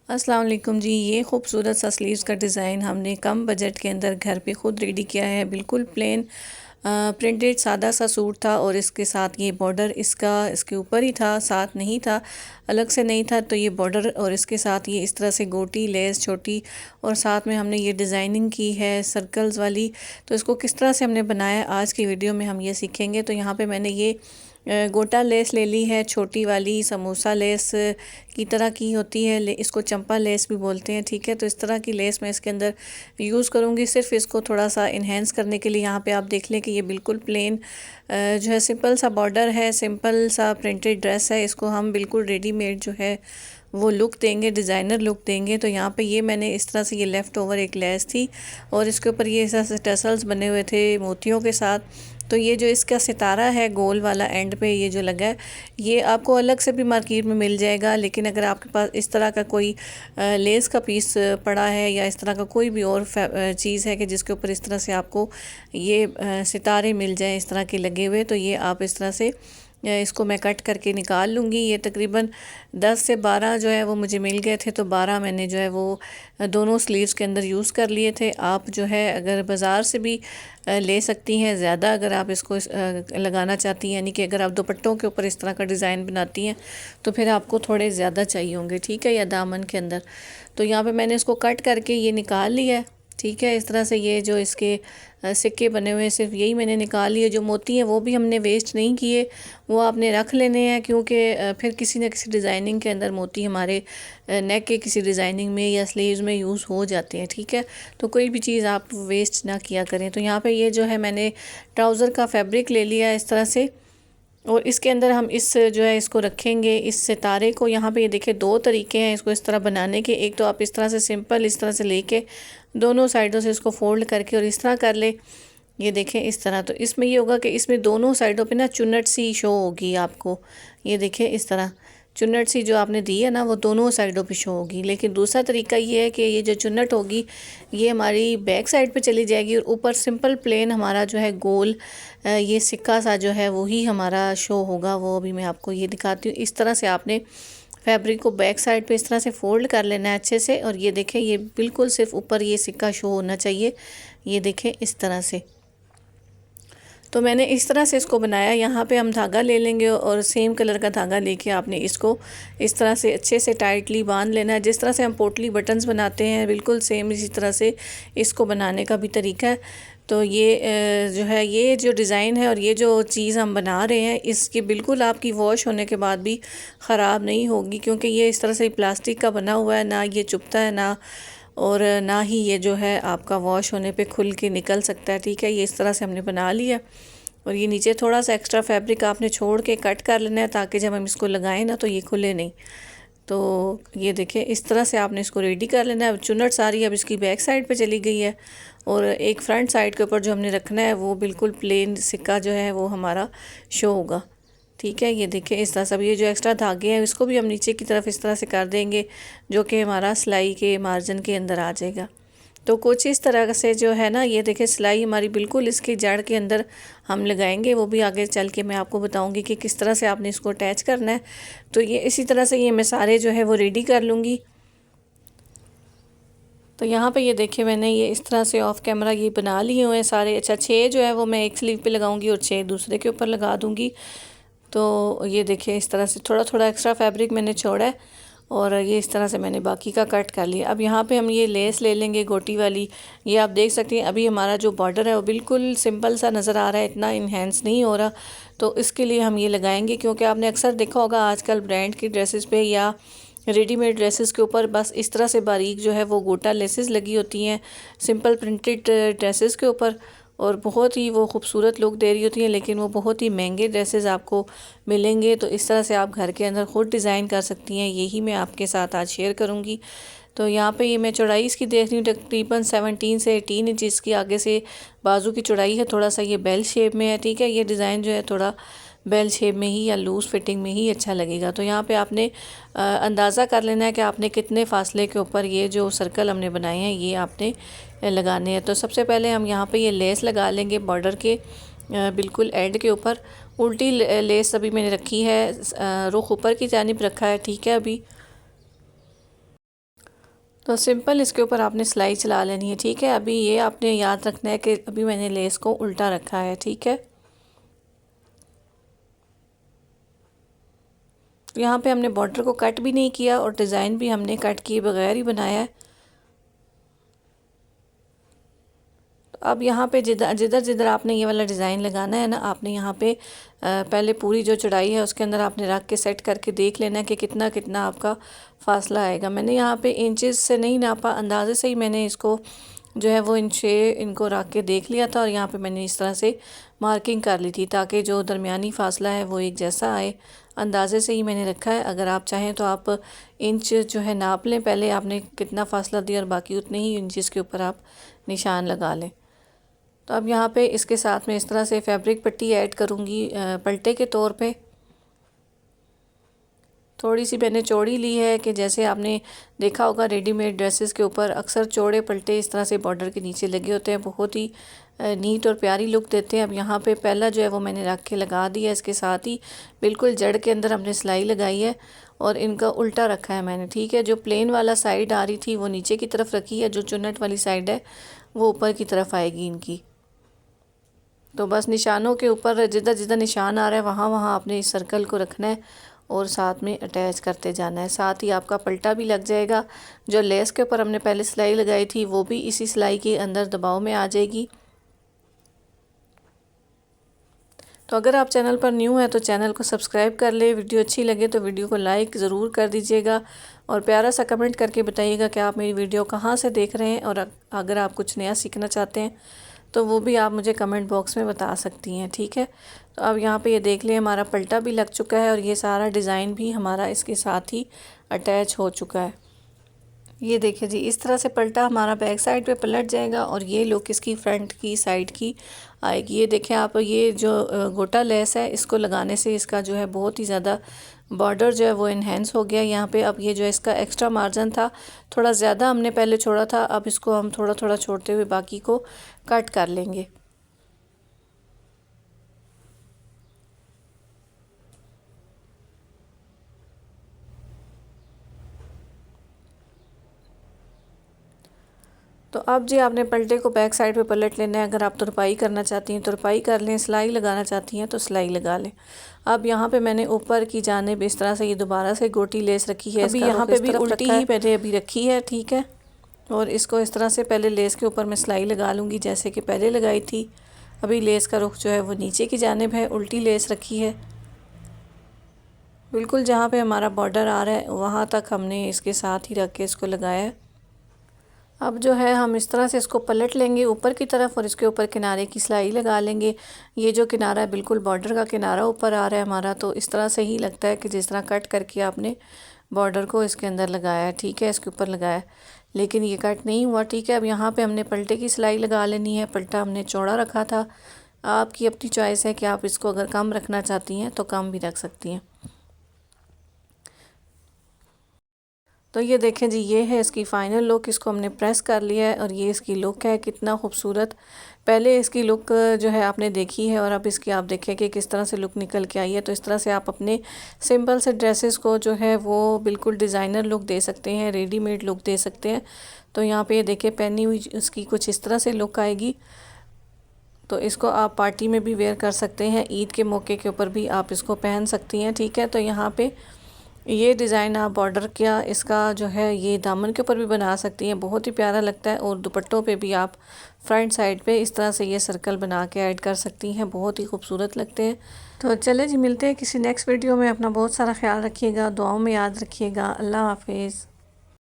अस्सलाम वालेकुम जी। ये खूबसूरत सा स्लीव्स का डिज़ाइन हमने कम बजट के अंदर घर पे ख़ुद रेडी किया है। बिल्कुल प्लेन प्रिंटेड सादा सा सूट था और इसके साथ ये बॉर्डर इसके ऊपर ही था, साथ नहीं था, अलग से नहीं था। तो ये बॉर्डर और इसके साथ ये इस तरह से गोटी लेस छोटी और साथ में हमने ये डिज़ाइनिंग की है सर्कल्स वाली। तो इसको किस तरह से हमने बनाया आज की वीडियो में हम ये सीखेंगे। तो यहाँ पे मैंने ये गोटा लेस ले ली है, छोटी वाली समोसा लेस की तरह की होती है, इसको चंपा लेस भी बोलते हैं। ठीक है, तो इस तरह की लेस मैं इसके अंदर यूज़ करूँगी सिर्फ इसको थोड़ा सा इन्हेंस करने के लिए। यहाँ पे आप देख लें कि ये बिल्कुल प्लेन जो है सिंपल सा बॉर्डर है, सिंपल सा प्रिंटेड ड्रेस है। इसको हम बिल्कुल रेडीमेड जो है वो लुक देंगे, डिज़ाइनर लुक देंगे। तो यहाँ पे ये मैंने इस तरह से ये लेफ़्ट ओवर एक लेस थी और इसके ऊपर ये ऐसा टसल्स बने हुए थे मोतियों के साथ। तो ये जो इसका सितारा है गोल वाला एंड पे ये जो लगा है, ये आपको अलग से भी मार्केट में मिल जाएगा। लेकिन अगर आपके पास इस तरह का कोई लेस का पीस पड़ा है या इस तरह का कोई भी और चीज़ है कि जिसके ऊपर इस तरह से आपको ये सितारे मिल जाएं इस तरह के लगे हुए, तो ये आप इस तरह से इसको मैं कट करके निकाल लूँगी। ये तकरीबन 10 से 12 जो है वो मुझे मिल गए थे, तो 12 मैंने जो है वो दोनों स्लीव्स के अंदर यूज़ कर लिए थे। आप जो है अगर बाज़ार से भी ले सकती हैं ज़्यादा, अगर आप इसको लगाना चाहती हैं, यानी कि अगर आप दुपट्टों के ऊपर इस तरह का डिज़ाइन बनाती हैं तो फिर आपको थोड़े ज़्यादा चाहिए होंगे। ठीक है, या दामन के अंदर। तो यहाँ पे मैंने इसको कट करके ये निकाल लिया है। ठीक है, इस तरह से ये जो इसके सिक्के बने हुए हैं सिर्फ यही मैंने निकाल लिए। जो मोती हैं वो भी हमने वेस्ट नहीं किए, वो आपने रख लेने हैं, क्योंकि फिर किसी न किसी डिज़ाइनिंग के अंदर मोती हमारे नेक के किसी डिज़ाइनिंग में या स्लीव्स में यूज़ हो जाते हैं। ठीक है, तो कोई भी चीज़ आप वेस्ट ना किया करें। तो यहाँ पे ये जो है मैंने ट्राउज़र का फैब्रिक ले लिया इस तरह से और इसके अंदर हम इस जो है इसको रखेंगे, इस सितारे को। यहाँ पे ये देखिए दो तरीके हैं इसको इस तरह बनाने के। एक तो आप इस तरह से सिंपल इस तरह से लेके दोनों साइडों से इसको फोल्ड करके और इस तरह कर ले, ये देखें इस तरह। तो इसमें ये होगा कि इसमें दोनों साइडों पे ना चुन्नट सी शो होगी आपको। ये देखें इस तरह चुन्नट सी जो आपने दी है ना वो दोनों साइडों पे शो होगी। लेकिन दूसरा तरीका ये है कि ये जो चुन्नट होगी ये हमारी बैक साइड पे चली जाएगी और ऊपर सिंपल प्लेन हमारा जो है गोल ये सिक्का सा जो है वही हमारा शो होगा। वो अभी मैं आपको ये दिखाती हूँ। इस तरह से आपने फैब्रिक को बैक साइड पे इस तरह से फोल्ड कर लेना है अच्छे से। और ये देखें ये बिल्कुल सिर्फ ऊपर ये सिक्का शो होना चाहिए। ये देखें इस तरह से। तो मैंने इस तरह से इसको बनाया। यहाँ पे हम धागा ले लेंगे और सेम कलर का धागा लेके आपने इसको इस तरह से अच्छे से टाइटली बांध लेना है। जिस तरह से हम पोटली बटन्स बनाते हैं बिल्कुल सेम इसी तरह से इसको बनाने का भी तरीका है। तो ये जो है ये जो डिज़ाइन है और ये जो चीज़ हम बना रहे हैं इसकी बिल्कुल आपकी वॉश होने के बाद भी ख़राब नहीं होगी, क्योंकि ये इस तरह से प्लास्टिक का बना हुआ है, ना ये चुभता है ना और ना ही ये जो है आपका वॉश होने पे खुल के निकल सकता है। ठीक है, ये इस तरह से हमने बना लिया और ये नीचे थोड़ा सा एक्स्ट्रा फैब्रिक आपने छोड़ के कट कर लेना है ताकि जब हम इसको लगाएं ना तो ये खुले नहीं। तो ये देखें इस तरह से आपने इसको रेडी कर लेना है। चुन्नट सारी अब इसकी बैक साइड पे चली गई है और एक फ्रंट साइड के ऊपर जो हमने रखना है वो बिल्कुल प्लेन सिक्का जो है वो हमारा शो होगा। ठीक है, ये देखें इस तरह सब ये जो एक्स्ट्रा धागे हैं इसको भी हम नीचे की तरफ इस तरह से कर देंगे जो कि हमारा सिलाई के मार्जिन के अंदर आ जाएगा। तो कुछ इस तरह से जो है ना ये देखें सिलाई हमारी बिल्कुल इसकी जड़ के अंदर हम लगाएंगे। वो भी आगे चल के मैं आपको बताऊंगी कि किस तरह से आपने इसको अटैच करना है। तो ये इसी तरह से ये मैं सारे जो है वो रेडी कर लूँगी। तो यहाँ पे ये देखिए मैंने ये इस तरह से ऑफ कैमरा ये बना लिए हुए हैं सारे। अच्छा 6 जो है वो मैं एक स्लीव पे लगाऊंगी और 6 दूसरे के ऊपर लगा दूँगी। तो ये देखिए इस तरह से थोड़ा थोड़ा एक्स्ट्रा फैब्रिक मैंने छोड़ा है और ये इस तरह से मैंने बाकी का कट कर लिया। अब यहाँ पे हम ये लेस ले लेंगे गोटी वाली। ये आप देख सकते हैं अभी हमारा जो बॉर्डर है वो बिल्कुल सिंपल सा नज़र आ रहा है, इतना इन्हेंस नहीं हो रहा। तो इसके लिए हम ये लगाएंगे, क्योंकि आपने अक्सर देखा होगा आजकल ब्रांड की ड्रेसेस पे या रेडीमेड ड्रेसेस के ऊपर बस इस तरह से बारीक जो है वो गोटा लेसेस लगी होती हैं सिंपल प्रिंटेड ड्रेसेस के ऊपर और बहुत ही वो खूबसूरत लुक दे रही होती हैं, लेकिन वो बहुत ही महंगे ड्रेसेस आपको मिलेंगे। तो इस तरह से आप घर के अंदर ख़ुद डिज़ाइन कर सकती हैं, यही मैं आपके साथ आज शेयर करूँगी। तो यहाँ पे ये मैं चौड़ाई इसकी देख रही हूँ तकरीबन 17 से 18 इंच इसकी आगे से बाजू की चौड़ाई है। थोड़ा सा ये बेल शेप में है। ठीक है, ये डिज़ाइन जो है थोड़ा बेल शेप में ही या लूज़ फिटिंग में ही अच्छा लगेगा। तो यहाँ पे आपने अंदाज़ा कर लेना है कि आपने कितने फासले के ऊपर ये जो सर्कल हमने बनाए हैं ये आपने लगाने हैं। तो सबसे पहले हम यहाँ पे ये लेस लगा लेंगे बॉर्डर के बिल्कुल एंड के ऊपर। उल्टी लेस अभी मैंने रखी है, रुख ऊपर की जानिब रखा है। ठीक है, अभी तो सिंपल इसके ऊपर आपने सिलाई चला लेनी है, ठीक है। अभी ये आपने याद रखना है कि अभी मैंने लेस को उल्टा रखा है, ठीक है। तो यहाँ पे हमने बॉर्डर को कट भी नहीं किया और डिज़ाइन भी हमने कट किए बगैर ही बनाया है। तो अब यहाँ पे जिधर जिधर जिधर आपने ये वाला डिज़ाइन लगाना है ना, आपने यहाँ पे पहले पूरी जो चौड़ाई है उसके अंदर आपने रख के सेट करके देख लेना है कि कितना कितना आपका फासला आएगा। मैंने यहाँ पे इंचेस से नहीं नापा, अंदाजे से ही मैंने इसको जो है वो इंचे इनको रख के देख लिया था और यहाँ पे मैंने इस तरह से मार्किंग कर ली थी ताकि जो दरमियानी फासला है वो एक जैसा आए। अंदाजे से ही मैंने रखा है। अगर आप चाहें तो आप इंच जो है नाप लें, पहले आपने कितना फासला दिया और बाकी उतने ही इंचेस के ऊपर आप निशान लगा लें। तो अब यहाँ पे इसके साथ में इस तरह से फैब्रिक पट्टी ऐड करूँगी पलटे के तौर पे। थोड़ी सी मैंने चौड़ी ली है कि जैसे आपने देखा होगा रेडीमेड ड्रेसेस के ऊपर अक्सर चौड़े पलटे इस तरह से बॉर्डर के नीचे लगे होते हैं, बहुत ही नीट और प्यारी लुक देते हैं। अब यहाँ पे पहला जो है वो मैंने रख के लगा दिया। इसके साथ ही बिल्कुल जड़ के अंदर हमने सिलाई लगाई है और इनका उल्टा रखा है मैंने, ठीक है। जो प्लेन वाला साइड आ रही थी वो नीचे की तरफ रखी है, जो चुन्नट वाली साइड है वो ऊपर की तरफ आएगी इनकी। तो बस निशानों के ऊपर जिधर जिधर निशान आ रहा है वहाँ वहाँ आपने इस सर्कल को रखना है और साथ में अटैच करते जाना है। साथ ही आपका पलटा भी लग जाएगा। जो लेस के ऊपर हमने पहले सिलाई लगाई थी वो भी इसी सिलाई के अंदर दबाव में आ जाएगी। तो अगर आप चैनल पर न्यू हैं तो चैनल को सब्सक्राइब कर ले। वीडियो अच्छी लगे तो वीडियो को लाइक ज़रूर कर दीजिएगा और प्यारा सा कमेंट करके बताइएगा कि आप मेरी वीडियो कहाँ से देख रहे हैं। और अगर आप कुछ नया सीखना चाहते हैं तो वो भी आप मुझे कमेंट बॉक्स में बता सकती हैं, ठीक है। तो अब यहाँ पे ये देख लें हमारा पलटा भी लग चुका है और ये सारा डिज़ाइन भी हमारा इसके साथ ही अटैच हो चुका है। ये देखिए जी, इस तरह से पलटा हमारा बैक साइड पे पलट जाएगा और ये लुक इसकी फ्रंट की साइड की आएगी। ये देखें आप, ये जो गोटा लेस है इसको लगाने से इसका जो है बहुत ही ज़्यादा बॉर्डर जो है वो इन्हेंस हो गया यहाँ पे। अब ये जो इसका एक्स्ट्रा मार्जिन था थोड़ा ज़्यादा हमने पहले छोड़ा था, अब इसको हम थोड़ा थोड़ा छोड़ते हुए बाकी को कट कर लेंगे। तो अब जी आपने पलटे को बैक साइड पे पलट लेना है। अगर आप तुरपाई करना चाहती हैं तुरपाई कर लें, सिलाई लगाना चाहती हैं तो सिलाई लगा लें। अब यहाँ पे मैंने ऊपर की जानिब इस तरह से ये दोबारा से गोटी लेस रखी है। अभी यहाँ पे भी उल्टी ही मैंने अभी रखी है, ठीक है। और इसको इस तरह से पहले लेस के ऊपर मैं सिलाई लगा लूँगी जैसे कि पहले लगाई थी। अभी लेस का रुख जो है वो नीचे की जानिब है, उल्टी लेस रखी है। बिल्कुल जहाँ पे हमारा बॉर्डर आ रहा है वहाँ तक हमने इसके साथ ही रख के इसको लगाया है। अब जो है हम इस तरह से इसको पलट लेंगे ऊपर की तरफ और इसके ऊपर किनारे की सिलाई लगा लेंगे। ये जो किनारा है बिल्कुल बॉर्डर का किनारा ऊपर आ रहा है हमारा, तो इस तरह से ही लगता है कि जिस तरह कट करके आपने बॉर्डर को इसके अंदर लगाया है, ठीक है, इसके ऊपर लगाया है, लेकिन ये कट नहीं हुआ, ठीक है। अब यहाँ पे हमने पलटे की सिलाई लगा लेनी है। पलटा हमने चौड़ा रखा था, आपकी अपनी चॉइस है कि आप इसको अगर कम रखना चाहती हैं तो कम भी रख सकती हैं। तो ये देखें जी, ये है इसकी फ़ाइनल लुक। इसको हमने प्रेस कर लिया है और ये इसकी लुक है, कितना खूबसूरत। पहले इसकी लुक जो है आपने देखी है और अब इसकी आप देखें कि किस तरह से लुक निकल के आई है। तो इस तरह से आप अपने सिंपल से ड्रेसेस को जो है वो बिल्कुल डिज़ाइनर लुक दे सकते हैं, रेडीमेड लुक दे सकते हैं। तो यहाँ पे ये देखें पहनी हुई उसकी कुछ इस तरह से लुक आएगी। तो इसको आप पार्टी में भी वेयर कर सकते हैं, ईद के मौके के ऊपर भी आप इसको पहन सकती हैं, ठीक है। तो यहाँ पे ये डिज़ाइन आप बॉर्डर क्या इसका जो है ये दामन के ऊपर भी बना सकती हैं, बहुत ही प्यारा लगता है। और दुपट्टों पे भी आप फ्रंट साइड पे इस तरह से ये सर्कल बना के ऐड कर सकती हैं, बहुत ही खूबसूरत लगते हैं। तो चले जी, मिलते हैं किसी नेक्स्ट वीडियो में। अपना बहुत सारा ख्याल रखिएगा, दुआओं में याद रखिएगा। अल्लाह हाफिज़।